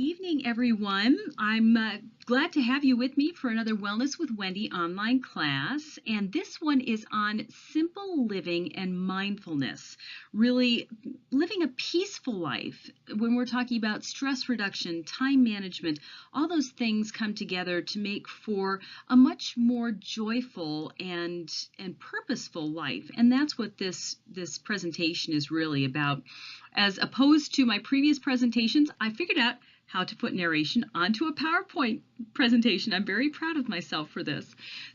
Evening, everyone. I'm glad to have you with me for another Wellness with Wendy online class. And this one is on simple living and mindfulness, really living a peaceful life. When we're talking about stress reduction, time management, all those things come together to make for a much more joyful and purposeful life. And that's what this presentation is really about. As opposed to my previous presentations, I figured out how to put narration onto a PowerPoint presentation. I'm very proud of myself for this.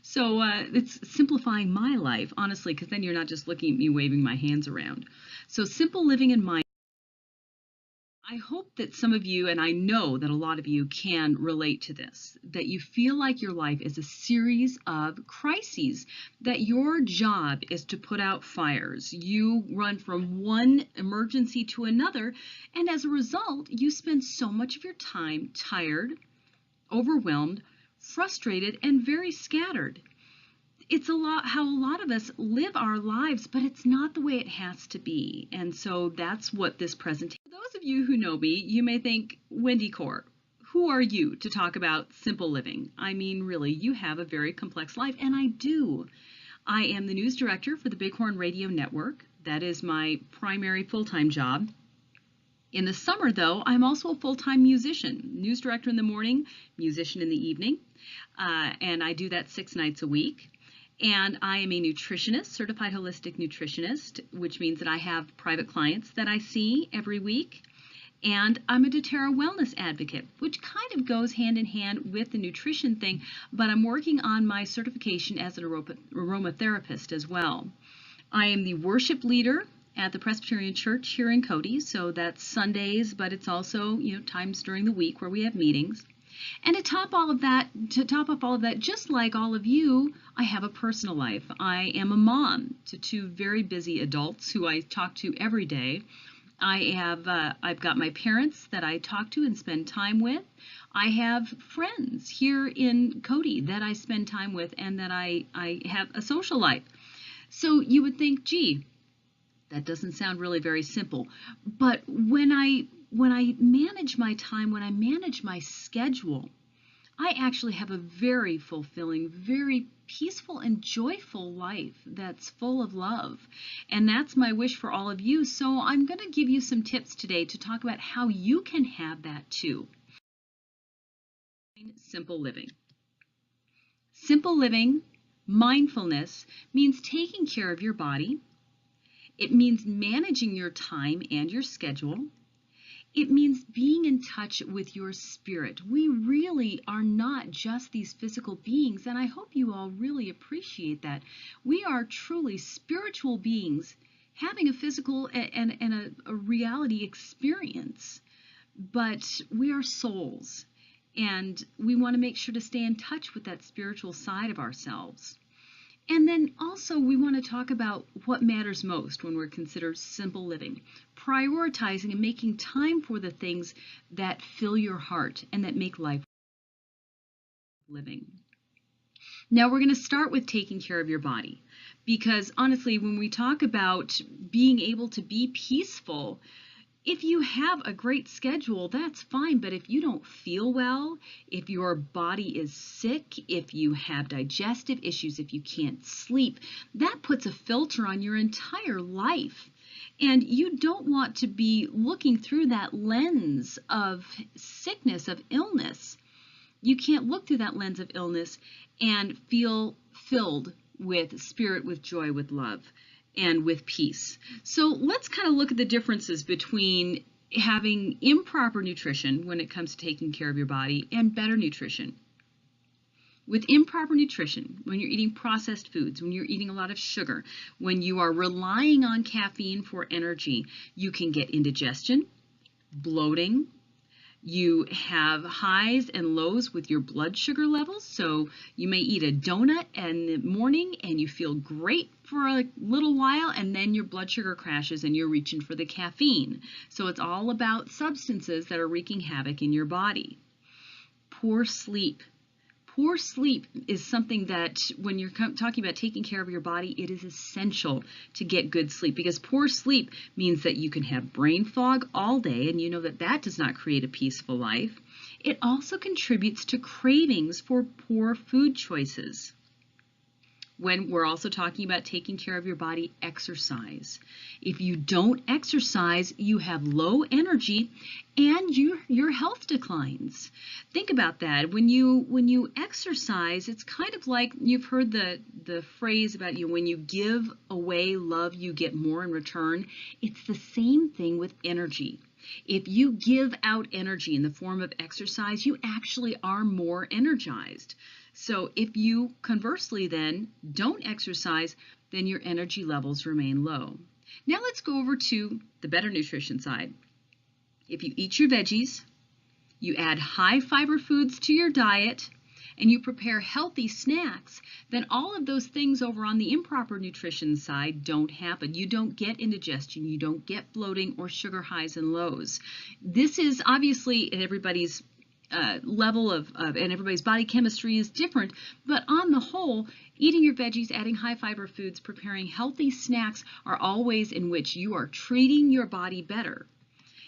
So it's simplifying my life, honestly, because then you're not just looking at me waving my hands around. So simple living in mind. I hope that some of you, and I know that a lot of you can relate to this, that you feel like your life is a series of crises, that your job is to put out fires. You run from one emergency to another, and as a result, you spend so much of your time tired, overwhelmed, frustrated, and very scattered. It's a lot how a lot of us live our lives, but it's not the way it has to be. And so that's what this presentation. For those of you who know me, you may think, Wendy Core, who are you to talk about simple living? I mean, really, you have a very complex life, and I do. I am the news director for the Bighorn Radio Network. That is my primary full-time job. In the summer, though, I'm also a full-time musician, news director in the morning, musician in the evening, and I do that 6 nights a week. And I am a nutritionist, certified holistic nutritionist, which means that I have private clients that I see every week. And I'm a doTERRA wellness advocate, which kind of goes hand in hand with the nutrition thing, but I'm working on my certification as an aromatherapist as well. I am the worship leader at the Presbyterian Church here in Cody, so that's Sundays, but it's also, times during the week where we have meetings. And to top up all of that, just like all of you, I have a personal life. I am a mom to 2 very busy adults who I talk to every day. I've got my parents that I talk to and spend time with. I have friends here in Cody that I spend time with and that I have a social life. So you would think, gee, that doesn't sound really very simple. But when I manage my time, when I manage my schedule, I actually have a very fulfilling, very peaceful and joyful life that's full of love. And that's my wish for all of you. So I'm going to give you some tips today to talk about how you can have that too. Simple living. Simple living, mindfulness, means taking care of your body. It means managing your time and your schedule. It means being in touch with your spirit. We really are not just these physical beings, and I hope you all really appreciate that. We are truly spiritual beings having a physical and a reality experience, but we are souls, and we want to make sure to stay in touch with that spiritual side of ourselves. And then also we want to talk about what matters most when we're considered simple living, prioritizing and making time for the things that fill your heart and that make life living. Now we're going to start with taking care of your body, because honestly, when we talk about being able to be peaceful, if you have a great schedule, that's fine, but if you don't feel well, if your body is sick, if you have digestive issues, if you can't sleep, that puts a filter on your entire life. And you don't want to be looking through that lens of sickness, of illness. You can't look through that lens of illness and feel filled with spirit, with joy, with love, and with peace. So let's kind of look at the differences between having improper nutrition when it comes to taking care of your body and better nutrition. With improper nutrition, when you're eating processed foods, when you're eating a lot of sugar, when you are relying on caffeine for energy, you can get indigestion, bloating. You have highs and lows with your blood sugar levels. So you may eat a donut in the morning and you feel great for a little while, and then your blood sugar crashes and you're reaching for the caffeine. So it's all about substances that are wreaking havoc in your body. Poor sleep. Poor sleep is something that when you're talking about taking care of your body, it is essential to get good sleep, because poor sleep means that you can have brain fog all day, and you know that that does not create a peaceful life. It also contributes to cravings for poor food choices. When we're also talking about taking care of your body, exercise. If you don't exercise, you have low energy and your health declines. Think about that. When you exercise, it's kind of like you've heard the phrase about when you give away love, you get more in return. It's the same thing with energy. If you give out energy in the form of exercise, you actually are more energized. So if you conversely then don't exercise, then your energy levels remain low. Now let's go over to the better nutrition side. If you eat your veggies, you add high fiber foods to your diet, and you prepare healthy snacks, then all of those things over on the improper nutrition side don't happen. You don't get indigestion, you don't get bloating or sugar highs and lows. This is obviously everybody's level of and everybody's body chemistry is different, but on the whole, eating your veggies, adding high fiber foods, preparing healthy snacks are all ways in which you are treating your body better.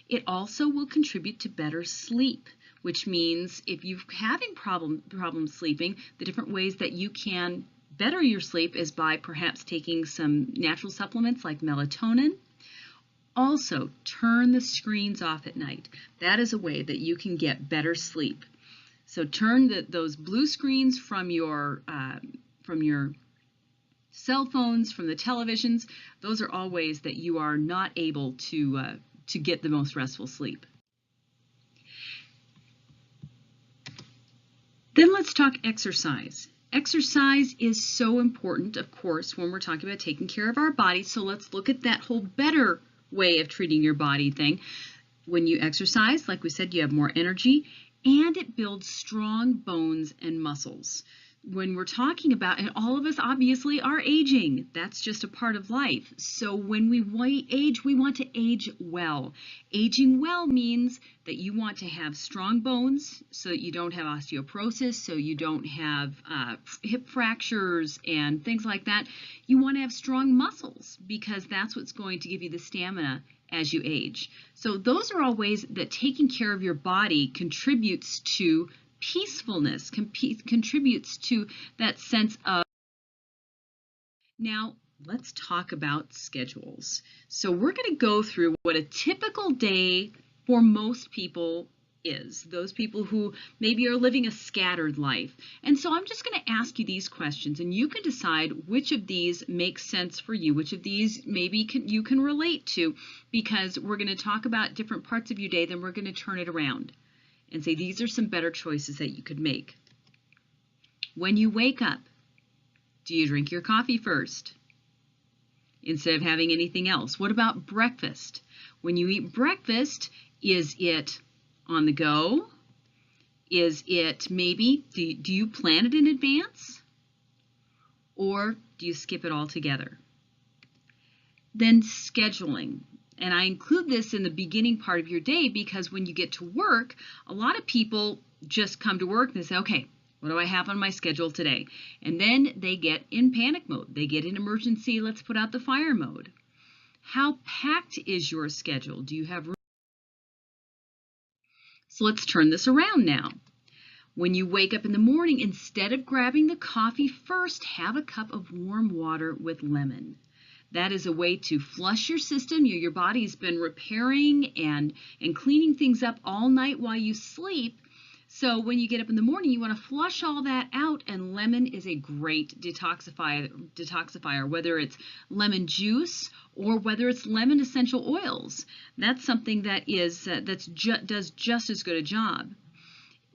It also will contribute to better sleep, which means if you're having problems sleeping, the different ways that you can better your sleep is by perhaps taking some natural supplements like melatonin. Also, turn the screens off at night. That is a way that you can get better sleep. So turn those blue screens from your cell phones, from the televisions. Those are all ways that you are not able to get the most restful sleep. Then let's talk exercise. Exercise is so important, of course, when we're talking about taking care of our body. So let's look at that whole better way of treating your body thing. When you exercise, like we said, you have more energy and it builds strong bones and muscles. When we're talking about, and all of us obviously are aging, that's just a part of life. So when we age, we want to age well. Aging well means that you want to have strong bones so that you don't have osteoporosis, so you don't have hip fractures and things like that. You want to have strong muscles because that's what's going to give you the stamina as you age. So those are all ways that taking care of your body contributes to peacefulness, contributes to that sense of. Now, let's talk about schedules. So we're going to go through what a typical day for most people is, those people who maybe are living a scattered life. And so I'm just going to ask you these questions, and you can decide which of these makes sense for you, which of these maybe you can relate to, because we're going to talk about different parts of your day, then we're going to turn it around and say these are some better choices that you could make. When you wake up, do you drink your coffee first instead of having anything else? What about breakfast? When you eat breakfast, is it on the go? Is it maybe, do you plan it in advance? Or do you skip it altogether? Then scheduling. And I include this in the beginning part of your day because when you get to work, a lot of people just come to work and they say, okay, what do I have on my schedule today? And then they get in panic mode. They get in emergency, let's put out the fire mode. How packed is your schedule? Do you have room? So let's turn this around now. When you wake up in the morning, instead of grabbing the coffee first, have a cup of warm water with lemon. That is a way to flush your system. Your body's been repairing and cleaning things up all night while you sleep. So when you get up in the morning, you want to flush all that out, and lemon is a great detoxifier, whether it's lemon juice or whether it's lemon essential oils. That's something that is does just as good a job.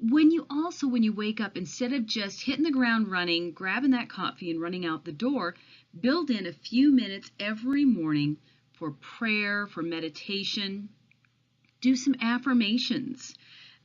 When you wake up, instead of just hitting the ground running, grabbing that coffee and running out the door, build in a few minutes every morning for prayer, for meditation. Do some affirmations.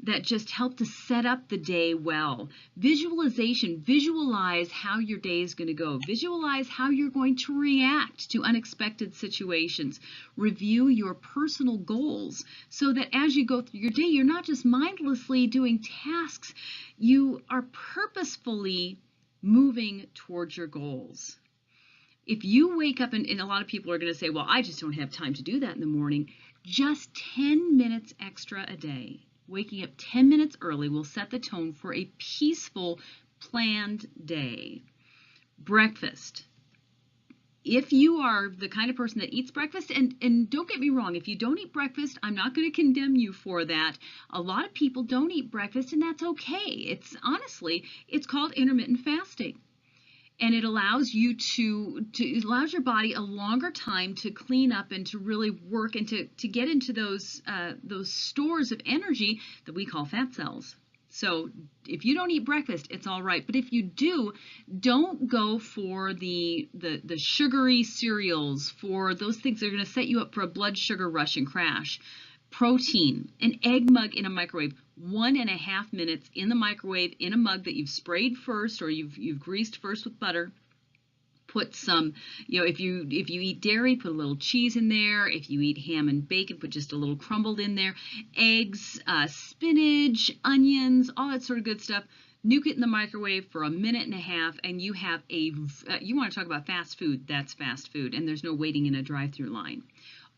that just help to set up the day well. Visualization, visualize how your day is going to go. Visualize how you're going to react to unexpected situations. Review your personal goals so that as you go through your day, you're not just mindlessly doing tasks, you are purposefully moving towards your goals. If you wake up, and a lot of people are going to say, well, I just don't have time to do that in the morning, just 10 minutes extra a day. Waking up 10 minutes early will set the tone for a peaceful, planned day. Breakfast. If you are the kind of person that eats breakfast, and don't get me wrong, if you don't eat breakfast, I'm not going to condemn you for that. A lot of people don't eat breakfast, and that's okay. Honestly, it's called intermittent fasting. And it allows you it allows your body a longer time to clean up and to really work and to get into those stores of energy that we call fat cells. So if you don't eat breakfast, it's all right. But if you do, don't go for the sugary cereals, for those things that are going to set you up for a blood sugar rush and crash. Protein, an egg mug in a microwave, 1.5 minutes in the microwave in a mug that you've sprayed first or you've greased first with butter. Put some, if you eat dairy, put a little cheese in there. If you eat ham and bacon, put just a little crumbled in there. Eggs, spinach, onions, all that sort of good stuff. Nuke it in the microwave for 1.5 minutes, and you have you want to talk about fast food, that's fast food, and there's no waiting in a drive-through line.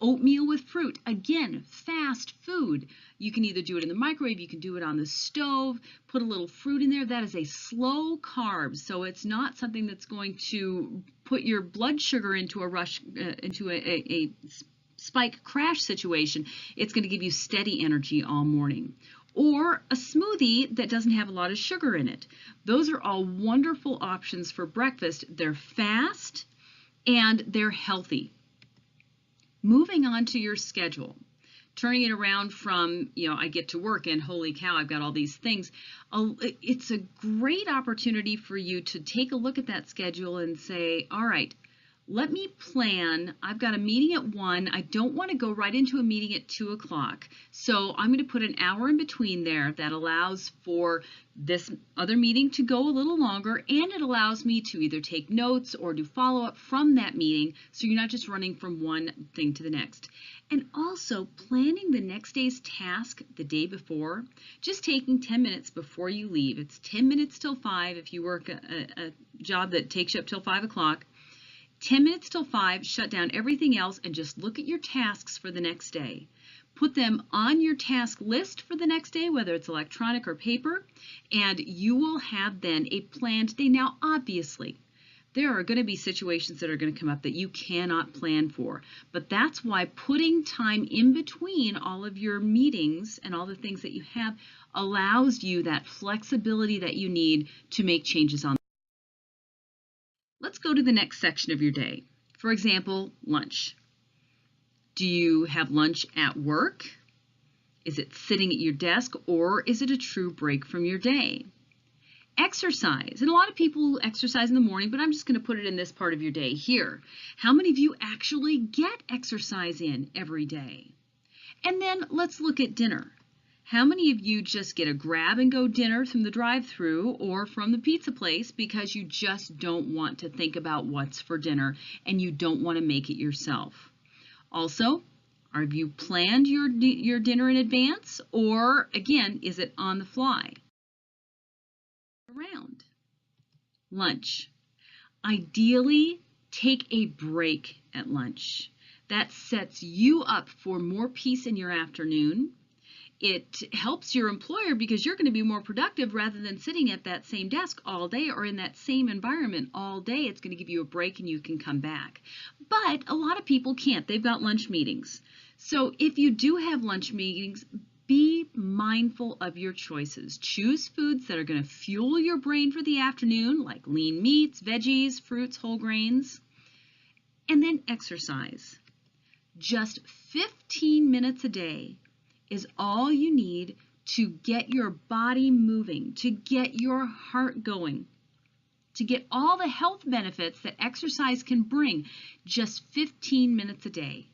Oatmeal with fruit, again, fast food. You can either do it in the microwave, you can do it on the stove, put a little fruit in there. That is a slow carb, so it's not something that's going to put your blood sugar into a rush, into a spike crash situation. It's going to give you steady energy all morning. Or a smoothie that doesn't have a lot of sugar in it. Those are all wonderful options for breakfast. They're fast and they're healthy. Moving on to your schedule, turning it around from, I get to work and holy cow, I've got all these things. It's a great opportunity for you to take a look at that schedule and say, all right, let me plan. I've got a meeting at 1. I don't want to go right into a meeting at 2 o'clock. So I'm going to put an hour in between there that allows for this other meeting to go a little longer, and it allows me to either take notes or do follow-up from that meeting, so you're not just running from one thing to the next. And also planning the next day's task the day before, just taking 10 minutes before you leave. It's 10 minutes till 5 if you work a job that takes you up till 5 o'clock. 10 minutes till 5, shut down everything else and just look at your tasks for the next day. Put them on your task list for the next day, whether it's electronic or paper, and you will have then a planned day. Now, obviously, there are going to be situations that are going to come up that you cannot plan for, but that's why putting time in between all of your meetings and all the things that you have allows you that flexibility that you need to make changes on. Let's go to the next section of your day. For example, lunch. Do you have lunch at work? Is it sitting at your desk, or is it a true break from your day? Exercise. And a lot of people exercise in the morning, but I'm just going to put it in this part of your day here. How many of you actually get exercise in every day? And then let's look at dinner. How many of you just get a grab-and-go dinner from the drive-thru or from the pizza place because you just don't want to think about what's for dinner and you don't want to make it yourself? Also, have you planned your dinner in advance, or again, is it on the fly? Around. Lunch. Ideally, take a break at lunch. That sets you up for more peace in your afternoon. It helps your employer because you're going to be more productive rather than sitting at that same desk all day or in that same environment all day. It's going to give you a break and you can come back. But a lot of people can't. They've got lunch meetings. So if you do have lunch meetings, be mindful of your choices. Choose foods that are going to fuel your brain for the afternoon, like lean meats, veggies, fruits, whole grains, and then exercise. Just 15 minutes a day is all you need to get your body moving, to get your heart going, to get all the health benefits that exercise can bring. Just 15 minutes a day.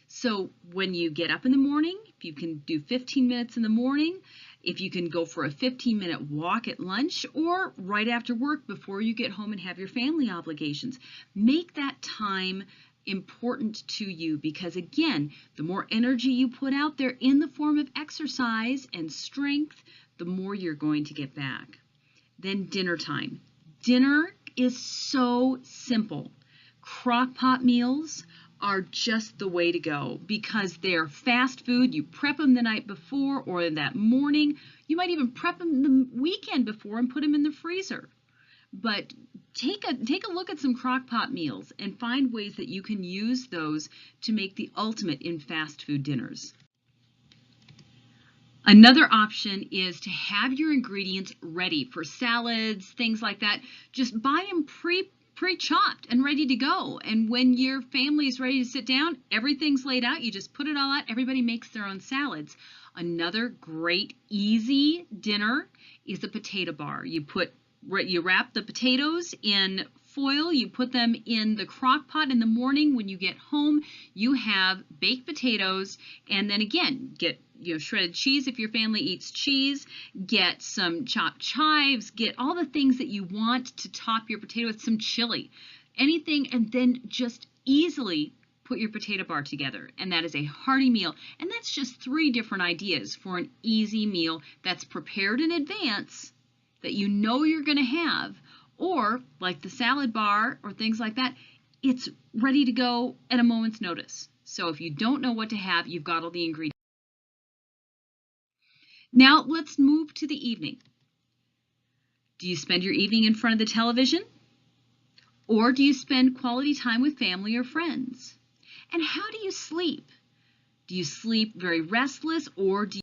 So when you get up in the morning, if you can do 15 minutes in the morning, if you can go for a 15-minute walk at lunch or right after work before you get home and have your family obligations. Make that time important to you, because again, the more energy you put out there in the form of exercise and strength, the more you're going to get back. Then dinner time. Dinner is so simple. Crock pot meals are just the way to go because they're fast food. You prep them the night before or that morning. You might even prep them the weekend before and put them in the freezer. But take a look at some crock pot meals and find ways that you can use those to make the ultimate in fast food dinners. Another option is to have your ingredients ready for salads, things like that. Just buy them pre-chopped and ready to go. And when your family is ready to sit down, everything's laid out. You just put it all out. Everybody makes their own salads. Another great easy dinner is a potato bar. You wrap the potatoes in foil, you put them in the crock pot in the morning. When you get home, you have baked potatoes, and then again, get shredded cheese if your family eats cheese, get some chopped chives, get all the things that you want to top your potato with, some chili, anything, and then just easily put your potato bar together. And that is a hearty meal. And that's just 3 different ideas for an easy meal that's prepared in advance, that you know you're going to have, or like the salad bar or things like that, it's ready to go at a moment's notice. So if you don't know what to have, you've got all the ingredients. Now let's move to the evening. Do you spend your evening in front of the television? Or do you spend quality time with family or friends? And how do you sleep? Do you sleep very restless, or do you...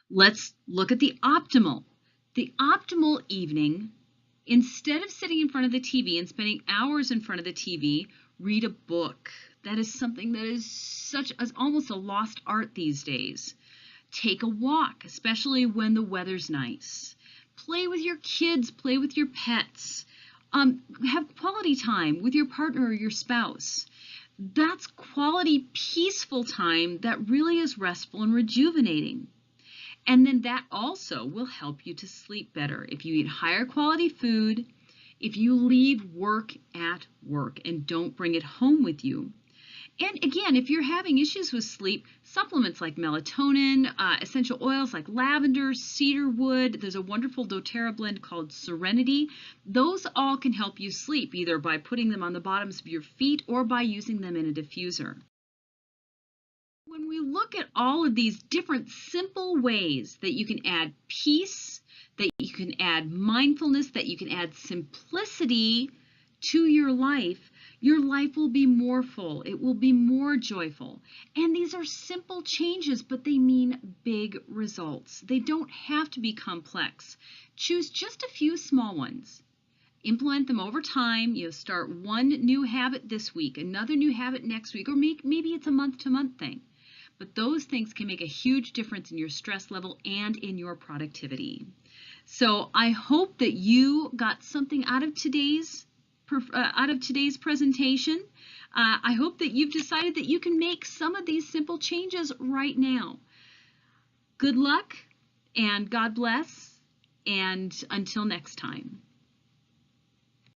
Let's look at the optimal. The optimal evening, instead of sitting in front of the TV and spending hours in front of the TV, read a book. That is something that is such as almost a lost art these days. Take a walk, especially when the weather's nice. Play with your kids, play with your pets. Have quality time with your partner or your spouse. That's quality, peaceful time that really is restful and rejuvenating. And then that also will help you to sleep better. If you eat higher quality food, if you leave work at work and don't bring it home with you. And again, if you're having issues with sleep, supplements like melatonin, essential oils like lavender, cedarwood, there's a wonderful doTERRA blend called Serenity. Those all can help you sleep, either by putting them on the bottoms of your feet or by using them in a diffuser. When we look at all of these different simple ways that you can add peace, that you can add mindfulness, that you can add simplicity to your life will be more full. It will be more joyful. And these are simple changes, but they mean big results. They don't have to be complex. Choose just a few small ones. Implement them over time. Start one new habit this week, another new habit next week, or maybe it's a month-to-month thing. But those things can make a huge difference in your stress level and in your productivity. So I hope that you got something out of today's presentation. I hope that you've decided that you can make some of these simple changes right now. Good luck and God bless, and until next time.